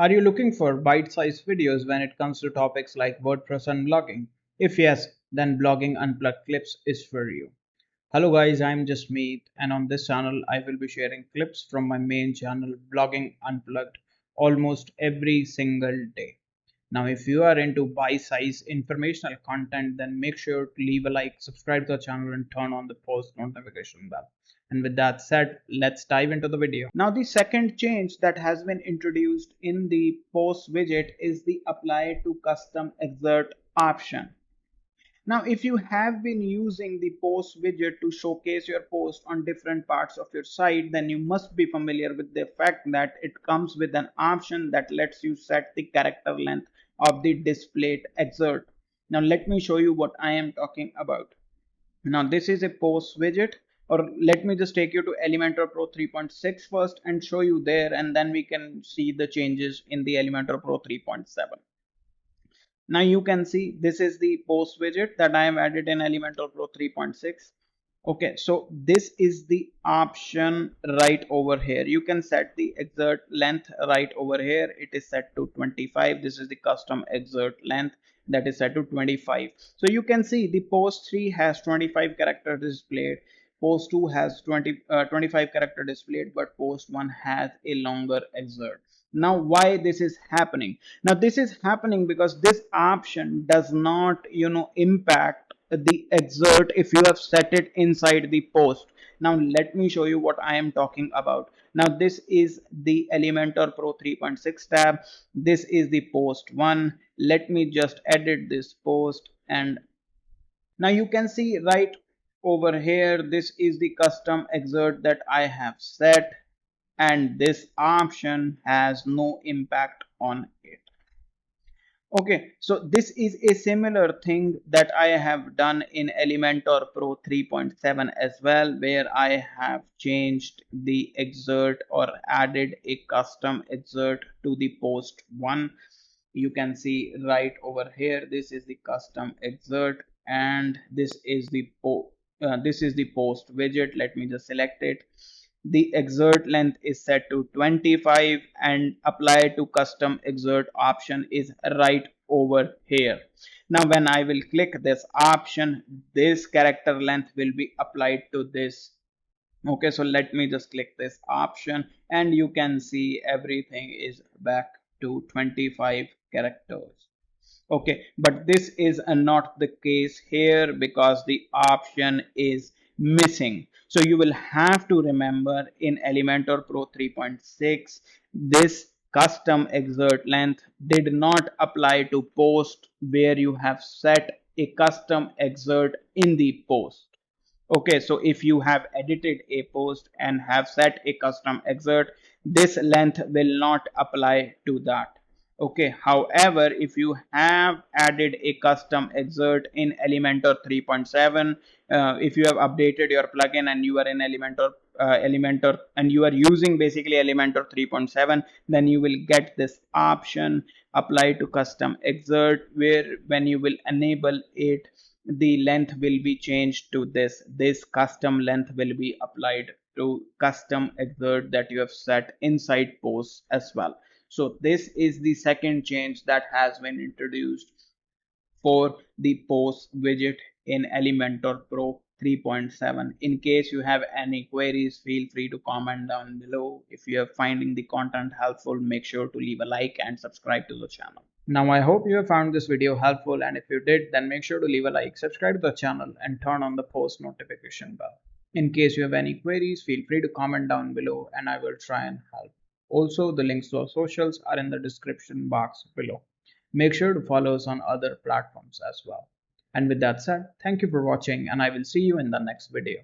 Are you looking for bite-sized videos when it comes to topics like WordPress and blogging? If yes, then Blogging Unplugged Clips is for you. Hello guys, I'm Jasmeet, and on this channel I will be sharing clips from my main channel Blogging Unplugged almost every single day. Now if you are into bite-sized informational content, then make sure to leave a like, subscribe to the channel and turn on the post notification bell. And with that said, let's dive into the video. Now the second change that has been introduced in the post widget is the apply to custom excerpt option. Now, if you have been using the post widget to showcase your post on different parts of your site, then you must be familiar with the fact that it comes with an option that lets you set the character length of the displayed excerpt. Now, let me show you what I am talking about. Now, this is a post widget, or let me just take you to Elementor Pro 3.6 first and show you there, and then we can see the changes in the Elementor Pro 3.7. Now you can see this is the post widget that I have added in Elementor Pro 3.6. Okay, so this is the option right over here. You can set the excerpt length right over here. It is set to 25. This is the custom excerpt length that is set to 25. So you can see the post 3 has 25 characters displayed. Post 2 has 25 character displayed, but post 1 has a longer excerpt. Now why this is happening? Now this is happening because this option does not impact the excerpt if you have set it inside the post. Now let me show you what I am talking about. Now this is the Elementor Pro 3.6 tab. This is the post 1. Let me just edit this post, and now you can see right over here, this is the custom excerpt that I have set, and this option has no impact on it. Okay, so this is a similar thing that I have done in Elementor Pro 3.7 as well, where I have changed the excerpt or added a custom excerpt to the post 1. You can see right over here, this is the custom excerpt, and this is the post widget. Let me just select it. The excerpt length is set to 25, and apply to custom excerpt option is right over here. Now when I will click this option, this character length will be applied to this. Okay, so let me just click this option, and you can see everything is back to 25 characters. Okay, but this is not the case here because the option is missing. So you will have to remember in Elementor Pro 3.6, this custom excerpt length did not apply to post where you have set a custom excerpt in the post. Okay, so if you have edited a post and have set a custom excerpt, this length will not apply to that. Okay, however, if you have added a custom excerpt in Elementor 3.7, if you have updated your plugin and you are in Elementor and you are using basically Elementor 3.7, then you will get this option apply to custom excerpt, where when you will enable it, the length will be changed to this custom length will be applied to custom excerpt that you have set inside posts as well. So this is the second change that has been introduced for the post widget in Elementor Pro 3.7. In case you have any queries, feel free to comment down below. If you are finding the content helpful, make sure to leave a like and subscribe to the channel. Now I hope you have found this video helpful, and if you did, then make sure to leave a like, subscribe to the channel and turn on the post notification bell. In case you have any queries, feel free to comment down below and I will try and help. Also, the links to our socials are in the description box below. Make sure to follow us on other platforms as well. And with that said, thank you for watching, and I will see you in the next video.